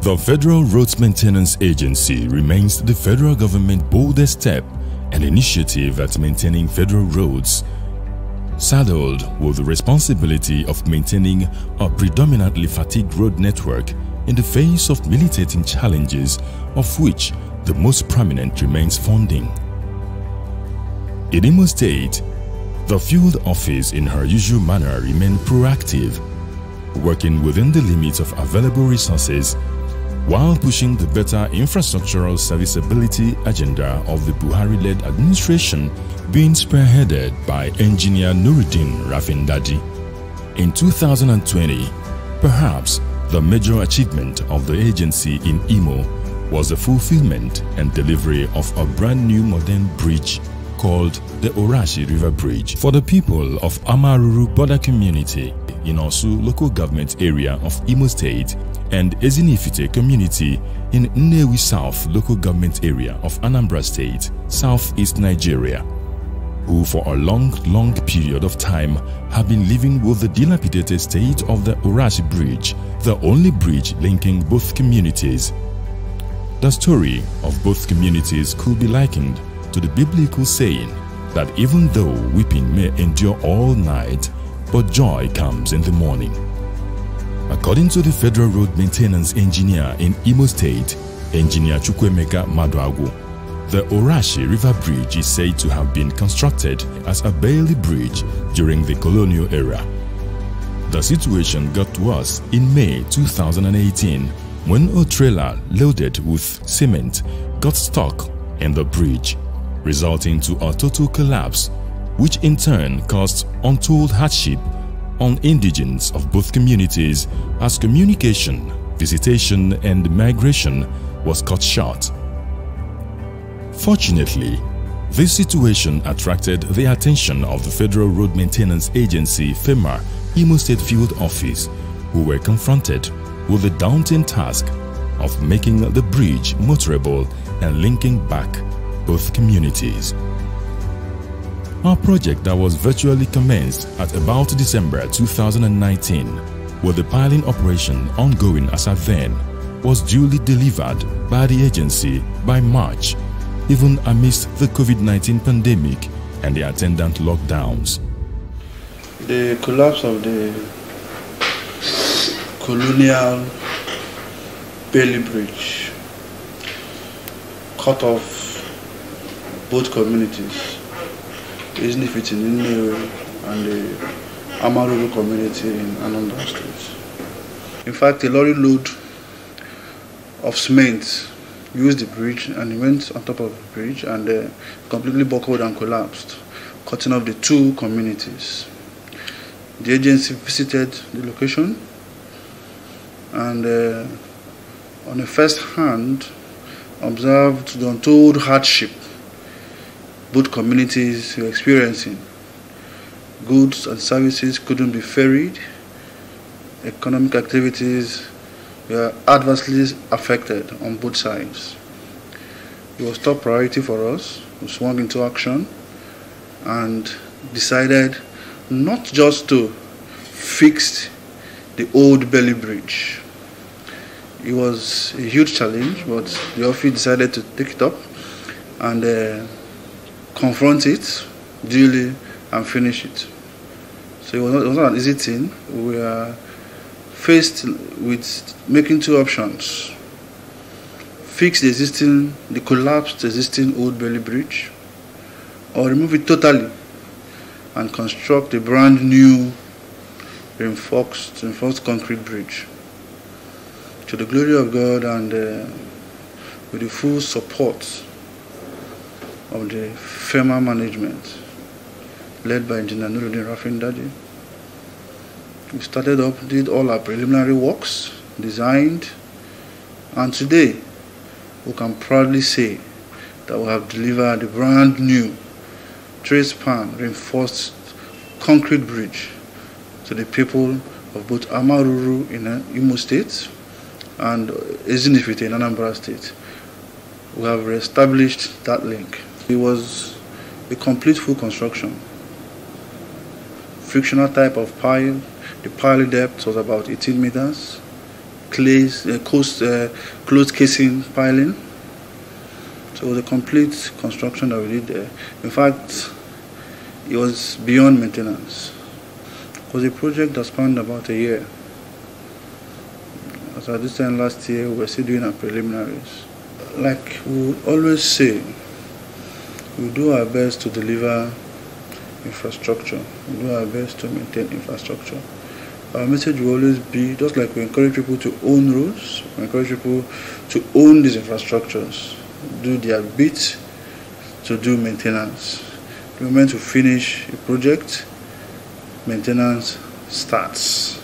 The Federal Roads Maintenance Agency remains the federal government's boldest step and initiative at maintaining federal roads, saddled with the responsibility of maintaining a predominantly fatigued road network in the face of militating challenges, of which the most prominent remains funding. In Imo State, the field office in her usual manner remained proactive, working within the limits of available resources while pushing the better infrastructural serviceability agenda of the Buhari-led administration, being spearheaded by engineer Nuruddin Rafindadi. In 2020, perhaps the major achievement of the agency in Imo was the fulfillment and delivery of a brand new modern bridge called the Orashi River Bridge for the people of Amaruru border community in Osu local government area of Imo State and Ezinifite community in Nnewi South local government area of Anambra State, southeast Nigeria, who for a long period of time have been living with the dilapidated state of the Orashi Bridge, the only bridge linking both communities. The story of both communities could be likened to the biblical saying that even though weeping may endure all night, but joy comes in the morning. According to the Federal Road Maintenance Engineer in Imo State, Engineer Chukwemeka Maduagwu, the Orashi River Bridge is said to have been constructed as a Bailey Bridge during the colonial era. The situation got worse in May 2018 when a trailer loaded with cement got stuck in the bridge, resulting to a total collapse, which in turn caused untold hardship on indigents of both communities as communication, visitation and migration was cut short. Fortunately, this situation attracted the attention of the Federal Road Maintenance Agency Ferma Imo State Field Office, who were confronted with the daunting task of making the bridge motorable and linking back both communities. Our project that was virtually commenced at about December 2019, with the piling operation ongoing as at then, was duly delivered by the agency by March, even amidst the COVID-19 pandemic and the attendant lockdowns. The collapse of the colonial Bailey Bridge cut off both communities, Ezinifite in Nnewi and the Amaruru community in Anambra State. In fact, a lorry load of cement used the bridge and it went on top of the bridge and completely buckled and collapsed, cutting off the two communities. The agency visited the location and on a first hand observed the untold hardship both communities were experiencing. Goods and services couldn't be ferried. Economic activities were adversely affected on both sides. It was top priority for us. We swung into action and decided not just to fix the old Bailey Bridge. It was a huge challenge, but the office decided to take it up and confront it duly and finish it. So it was not an easy thing. We are faced with making two options: fix the collapsed existing old Bailey Bridge, or remove it totally and construct a brand new reinforced concrete bridge. To the glory of God and with the full support of the Ferma management, led by Engineer Nuruddin Rafindadi, we started up, did all our preliminary works, designed, and today we can proudly say that we have delivered a brand new 3-span reinforced concrete bridge to the people of both Amaruru in Imo State and Ezinifite in Anambra State. We have re-established that link. It was a complete full construction. Frictional type of pile. The pile depth was about 18 meters. closed casing piling. So it was a complete construction that we did there. In fact, it was beyond maintenance. It was a project that spanned about a year. As at this time last year, we were still doing our preliminaries. Like we would always say, we do our best to deliver infrastructure. We do our best to maintain infrastructure. Our message will always be, just like we encourage people to own roads, we encourage people to own these infrastructures, do their bit to do maintenance. The moment you finish a project, maintenance starts.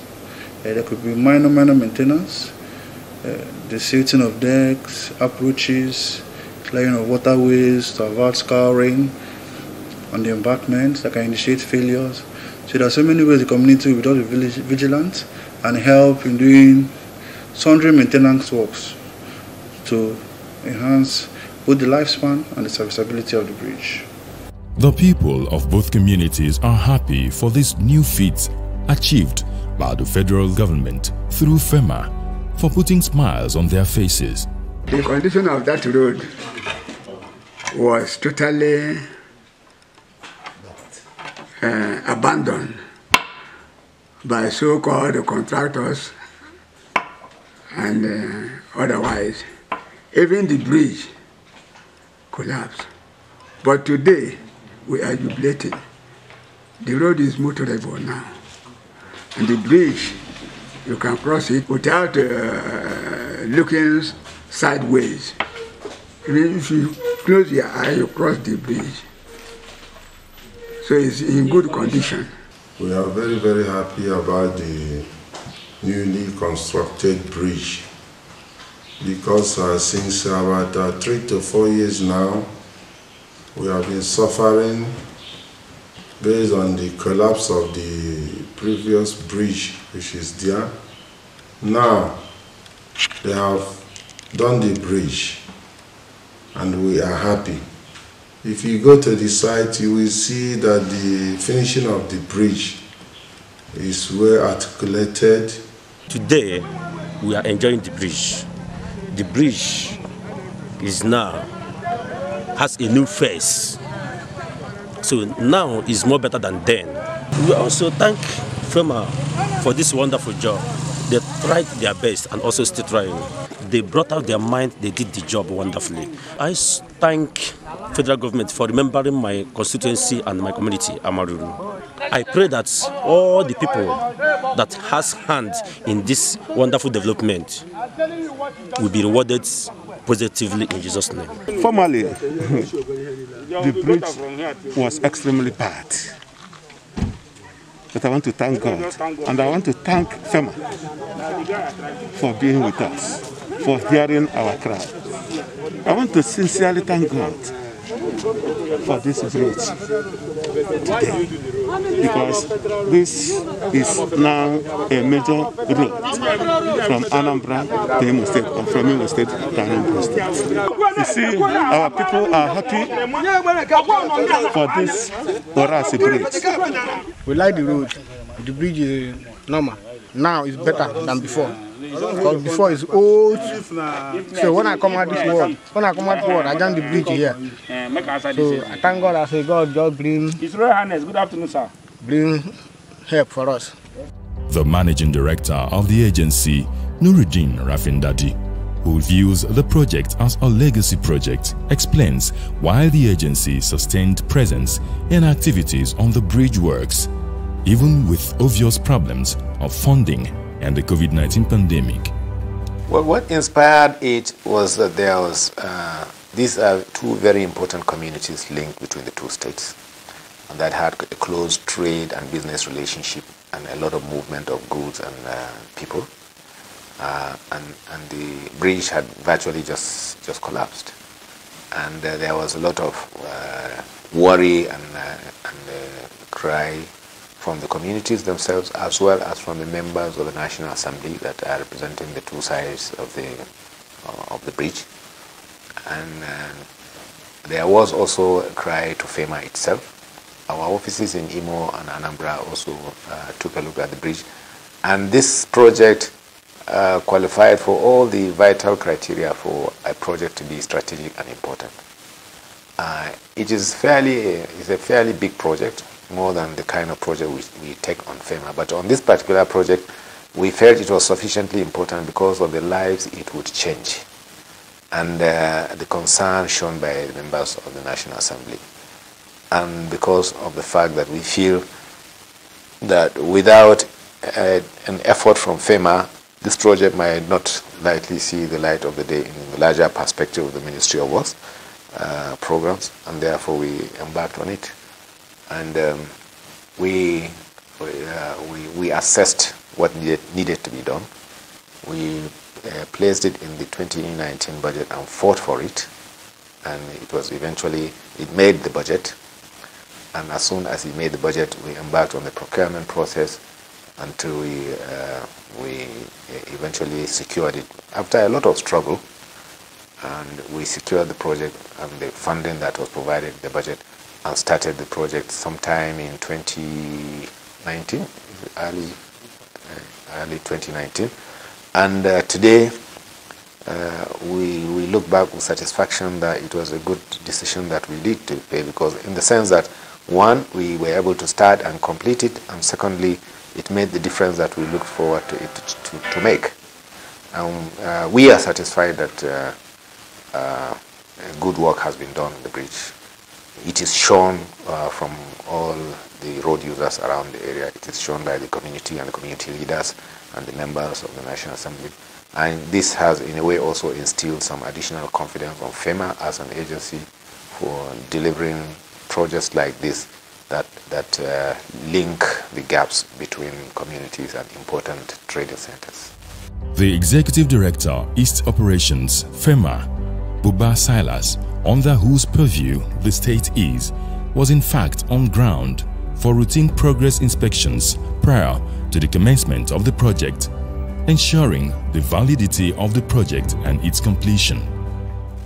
There could be minor maintenance, the silting of decks, approaches, clearing of waterways to avoid scouring on the embankments that can initiate failures. So there are so many ways the community will be vigilant and help in doing sundry maintenance works to enhance both the lifespan and the serviceability of the bridge. The people of both communities are happy for this new feat achieved by the federal government through Ferma for putting smiles on their faces. The condition of that road was totally abandoned by so-called contractors and otherwise. Even the bridge collapsed. But today, we are jubilating. The road is motorable now. And the bridge, you can cross it without looking sideways. Even if you close your eye, you cross the bridge. So it's in good condition. We are very, very happy about the newly constructed bridge because since about 3 to 4 years now, we have been suffering based on the collapse of the previous bridge which is there. Now, they have done the bridge and we are happy. If you go to the site, you will see that the finishing of the bridge is well articulated. Today, we are enjoying the bridge. The bridge is now has a new face. So now is more better than then. We also thank Ferma for this wonderful job. They tried their best and also still trying. They brought out their mind, they did the job wonderfully. I thank federal government for remembering my constituency and my community, Amaruru. I pray that all the people that has hand in this wonderful development will be rewarded positively in Jesus' name. Formerly, the bridge was extremely bad. But I want to thank God, and I want to thank Ferma for being with us, for hearing our cry. I want to sincerely thank God for this bridge today, because this is now a major road from Anambra to Imo State, or from Imo State to Anambra State. You see, our people are happy for this Orasi bridge. We like the road. The bridge is normal. Now it's better than before. Because before it's old. So when I come out this world, I join the bridge here. So I thank God. I say God just bring. His Royal Highness, good afternoon, sir. Bring help for us. The managing director of the agency, Nuruddin Rafindadi, who views the project as a legacy project, explains why the agency sustained presence and activities on the bridge works, even with obvious problems of funding and the COVID-19 pandemic. Well, what inspired it was that there was, these are two very important communities linked between the two states, and that had a close trade and business relationship and a lot of movement of goods and people. And the bridge had virtually just collapsed, and there was a lot of worry and cry from the communities themselves, as well as from the members of the National Assembly that are representing the two sides of the bridge. And there was also a cry to Ferma itself. Our offices in Imo and Anambra also took a look at the bridge, and this project qualified for all the vital criteria for a project to be strategic and important. It is it's a fairly big project, more than the kind of project we take on Ferma. But on this particular project, we felt it was sufficiently important because of the lives it would change and the concern shown by the members of the National Assembly. And because of the fact that we feel that without an effort from Ferma, this project might not likely see the light of the day in the larger perspective of the Ministry of Works programs, and therefore we embarked on it. And we assessed what needed to be done. We placed it in the 2019 budget and fought for it, and it made the budget. And as soon as it made the budget, we embarked on the procurement process until we eventually secured it after a lot of struggle. And we secured the project and the funding that was provided in the budget, and started the project sometime in 2019, early 2019. And today, we look back with satisfaction that it was a good decision that we did to pay, because in the sense that, one, we were able to start and complete it, and secondly, it made the difference that we looked forward to it to make. And we are satisfied that good work has been done on the bridge. It is shown from all the road users around the area. It is shown by the community and the community leaders and the members of the National Assembly. And this has, in a way, also instilled some additional confidence on Ferma as an agency for delivering projects like this that link the gaps between communities and important trading centers. The Executive Director, East Operations, Ferma, Buba Silas, under whose purview the state is, was in fact on ground for routine progress inspections prior to the commencement of the project, ensuring the validity of the project and its completion.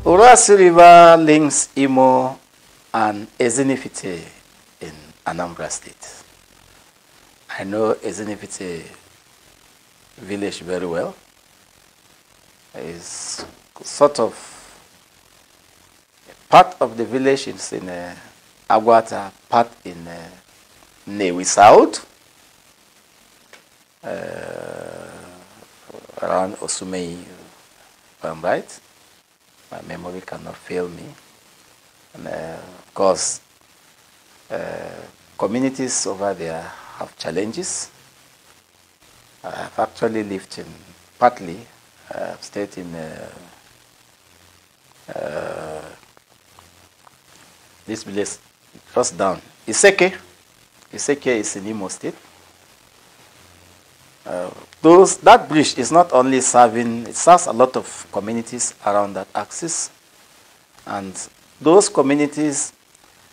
Urasi River links Imo and Ezinifite in Anambra State. I know Ezinifite village very well. It's sort of part of the village is in Agwata, part in Newi South, around Osumei, if I'm right. My memory cannot fail me. And of course, communities over there have challenges. I've actually lived in, partly, I've stayed in this village just down. Iseke is in Imo State. That bridge is not only serving, it serves a lot of communities around that axis. And those communities,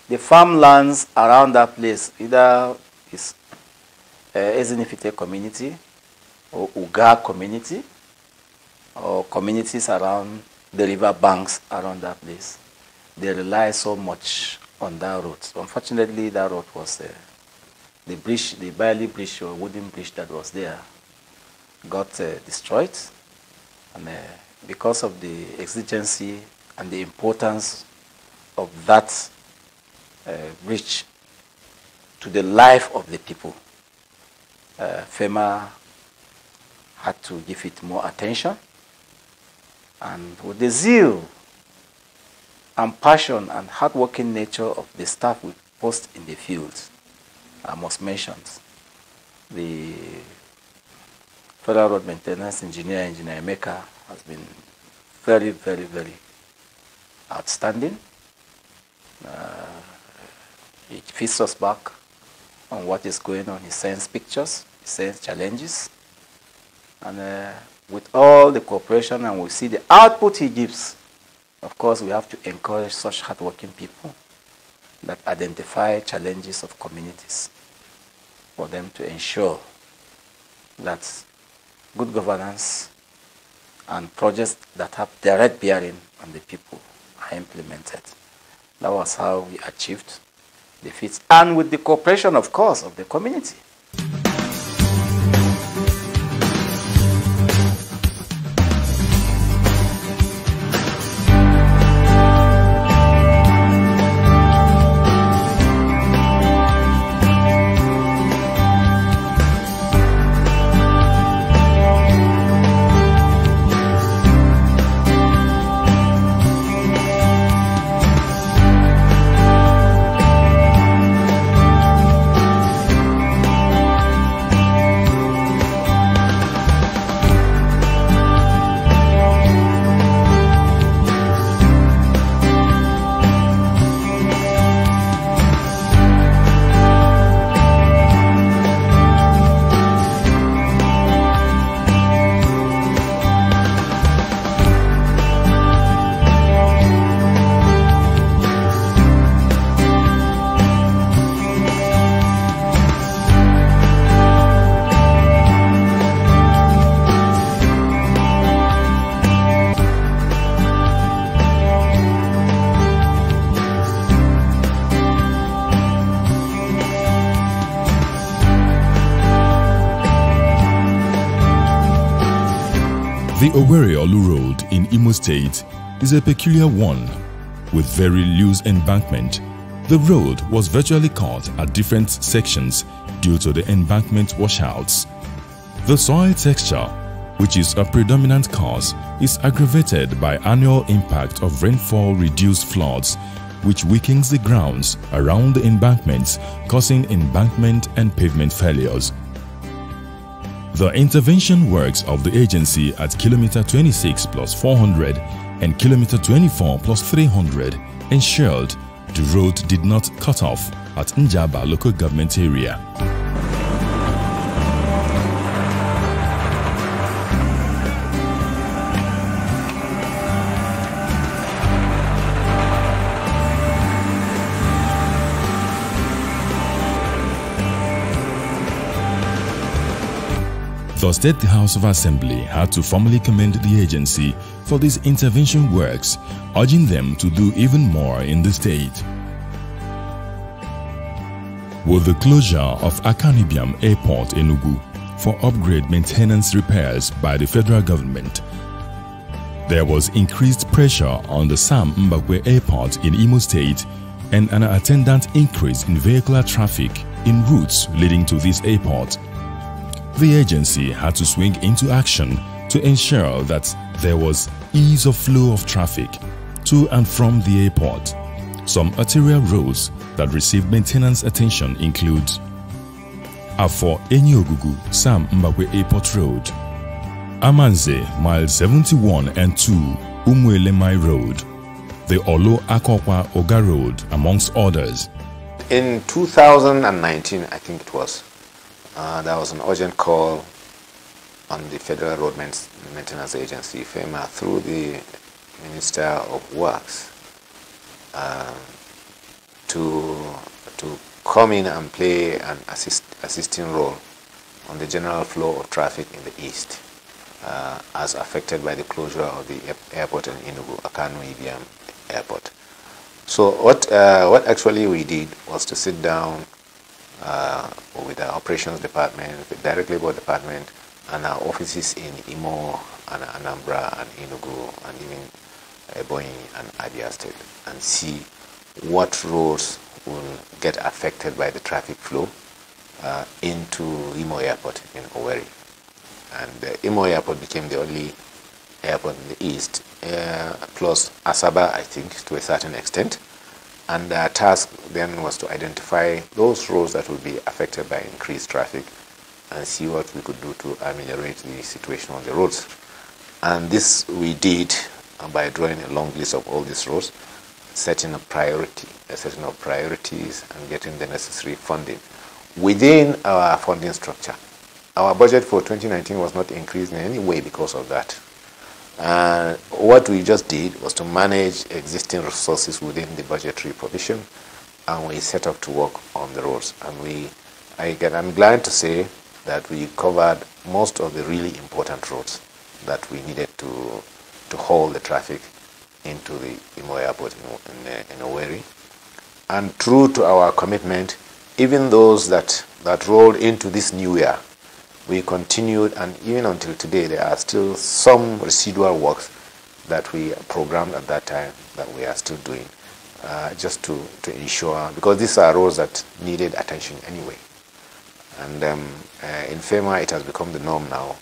the farmlands around that place, either is Ezinifite community or Uga community, or communities around the river banks around that place, they rely so much on that road. So unfortunately, that road was the bridge, the Bailey bridge or wooden bridge that was there, got destroyed. And because of the exigency and the importance of that bridge to the life of the people, Ferma had to give it more attention. And with the zeal and passion and hardworking nature of the staff we post in the field, I must mention the Federal Road Maintenance Engineer Emeka has been very, very, very outstanding. He feeds us back on what is going on. He sends pictures, he sends challenges. And with all the cooperation, and we see the output he gives, of course, we have to encourage such hardworking people that identify challenges of communities for them to ensure that good governance and projects that have direct bearing on the people are implemented. That was how we achieved the feats, and with the cooperation, of course, of the community. The Owerri-Olu Road in Imo State is a peculiar one with very loose embankment. The road was virtually cut at different sections due to the embankment washouts. The soil texture, which is a predominant cause, is aggravated by annual impact of rainfall-reduced floods, which weakens the grounds around the embankments, causing embankment and pavement failures. The intervention works of the agency at kilometer 26 plus 400 and kilometer 24 plus 300 ensured the road did not cut off at Njaba local government area. The State House of Assembly had to formally commend the agency for these intervention works, urging them to do even more in the state. With the closure of Akanibiam Airport in Enugu for upgrade maintenance repairs by the federal government, there was increased pressure on the Sam Mbakwe Airport in Imo State and an attendant increase in vehicular traffic in routes leading to this airport. The agency had to swing into action to ensure that there was ease of flow of traffic to and from the airport. Some arterial roads that received maintenance attention include Afo Eniogugu Sam Mbakwe Airport Road, Amanze Mile 71 and 2 Umuelemai Road, the Olo Akokwa Oga Road, amongst others. In 2019, I think it was, there was an urgent call on the Federal Road Maintenance Agency, Ferma, through the Minister of Works, to come in and play an assisting role on the general flow of traffic in the east, as affected by the closure of the airport in Enugu, Akanu-Ibiam Airport. So what actually we did was to sit down with our operations department, the direct labor department, and our offices in Imo and Anambra and Enugu and even Ebonyi and Abia State, and see what roads will get affected by the traffic flow into Imo Airport in Owerri. And Imo Airport became the only airport in the east, plus Asaba, I think, to a certain extent. And our task then was to identify those roads that would be affected by increased traffic and see what we could do to ameliorate the situation on the roads. And this we did by drawing a long list of all these roads, setting a setting of priorities and getting the necessary funding within our funding structure. Our budget for 2019 was not increased in any way because of that. What we just did was to manage existing resources within the budgetary provision, and we set up to work on the roads. And I'm glad to say that we covered most of the really important roads that we needed to haul the traffic into the Imo Airport in Owerri. And true to our commitment, even those that rolled into this new year, we continued, and even until today, there are still some residual works that we programmed at that time that we are still doing, just to ensure, because these are roads that needed attention anyway. And in Ferma, it has become the norm now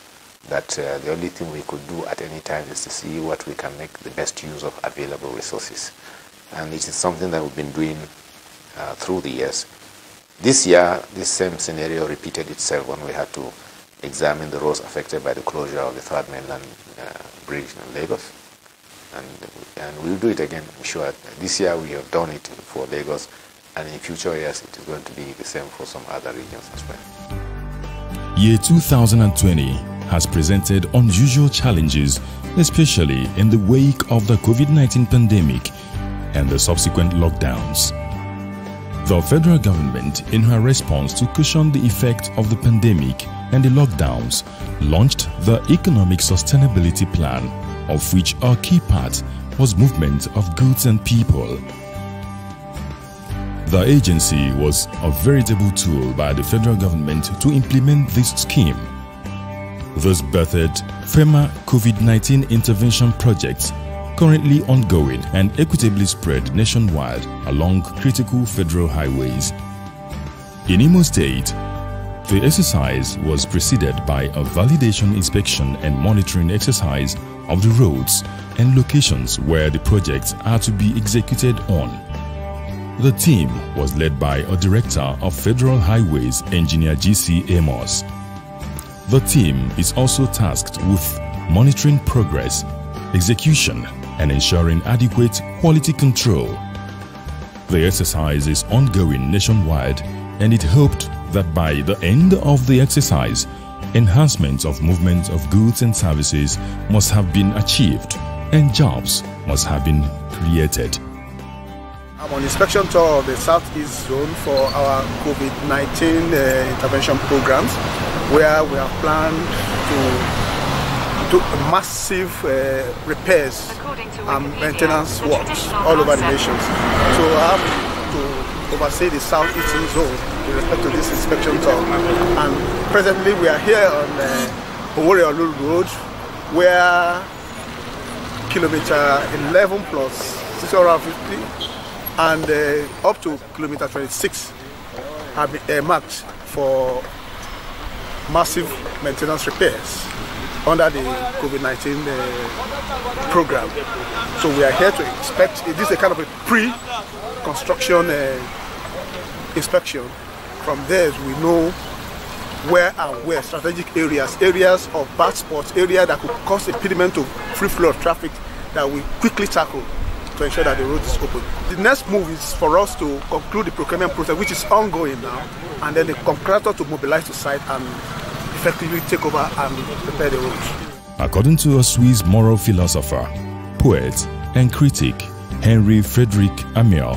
that the only thing we could do at any time is to see what we can make the best use of available resources. And it is something that we've been doing through the years. This year, this same scenario repeated itself when we had to examine the roads affected by the closure of the third mainland bridge in Lagos. And we'll do it again, I'm sure. This year we have done it for Lagos, and in future years it is going to be the same for some other regions as well. Year 2020 has presented unusual challenges, especially in the wake of the COVID-19 pandemic and the subsequent lockdowns. The federal government, in her response to cushion the effect of the pandemic and the lockdowns, launched the Economic Sustainability Plan, of which a key part was movement of goods and people. The agency was a veritable tool by the federal government to implement this scheme. Thus birthed Ferma COVID-19 intervention projects, currently ongoing and equitably spread nationwide along critical federal highways. In Imo State, the exercise was preceded by a validation inspection and monitoring exercise of the roads and locations where the projects are to be executed on. The team was led by a director of Federal Highways, Engineer G.C. Amos. The team is also tasked with monitoring progress, execution, and ensuring adequate quality control. The exercise is ongoing nationwide, and it hoped that by the end of the exercise, enhancement of movement of goods and services must have been achieved and jobs must have been created. I'm on inspection tour of the Southeast Zone for our COVID-19 intervention programs, where we have planned to do massive repairs and maintenance works all over the nations. So I have to oversee the Southeastern Zone with respect to this inspection tour. And presently we are here on Oworri Road, where kilometer 11 plus 650 and up to kilometer 26 have been marked for massive maintenance repairs under the COVID-19 program. So we are here to inspect. This is a kind of a pre-construction inspection. From there we know where and where strategic areas of bad spots, areas that could cause impediment to free flow of traffic, that we quickly tackle to ensure that the road is open. The next move is for us to conclude the procurement process, which is ongoing now, and then the contractor to mobilize the site and effectively take over and prepare the road. According to a Swiss moral philosopher, poet, and critic, Henry Frederick Amiel,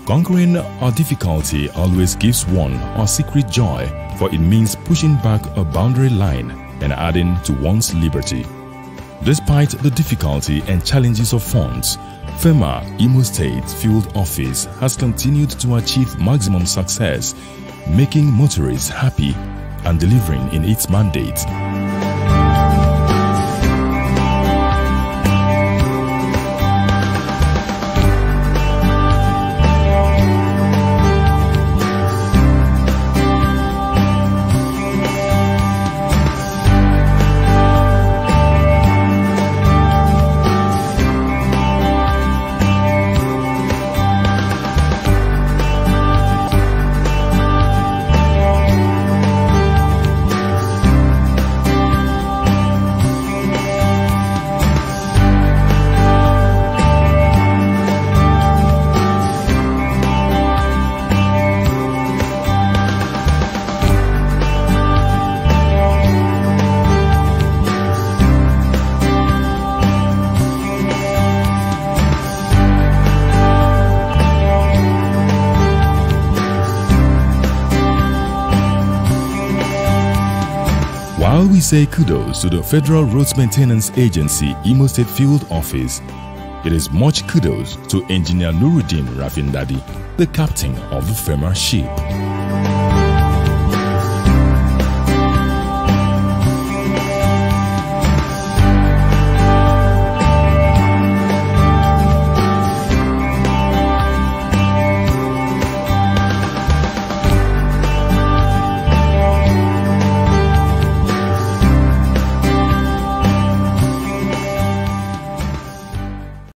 conquering a difficulty always gives one a secret joy, for it means pushing back a boundary line and adding to one's liberty. Despite the difficulty and challenges of funds, Ferma Imo State Field Office has continued to achieve maximum success, making motorists happy and delivering in its mandate. While we say kudos to the Federal Roads Maintenance Agency Imo State Field Office, it is much kudos to Engineer Nuruddin Rafindadi, the captain of the Ferma ship.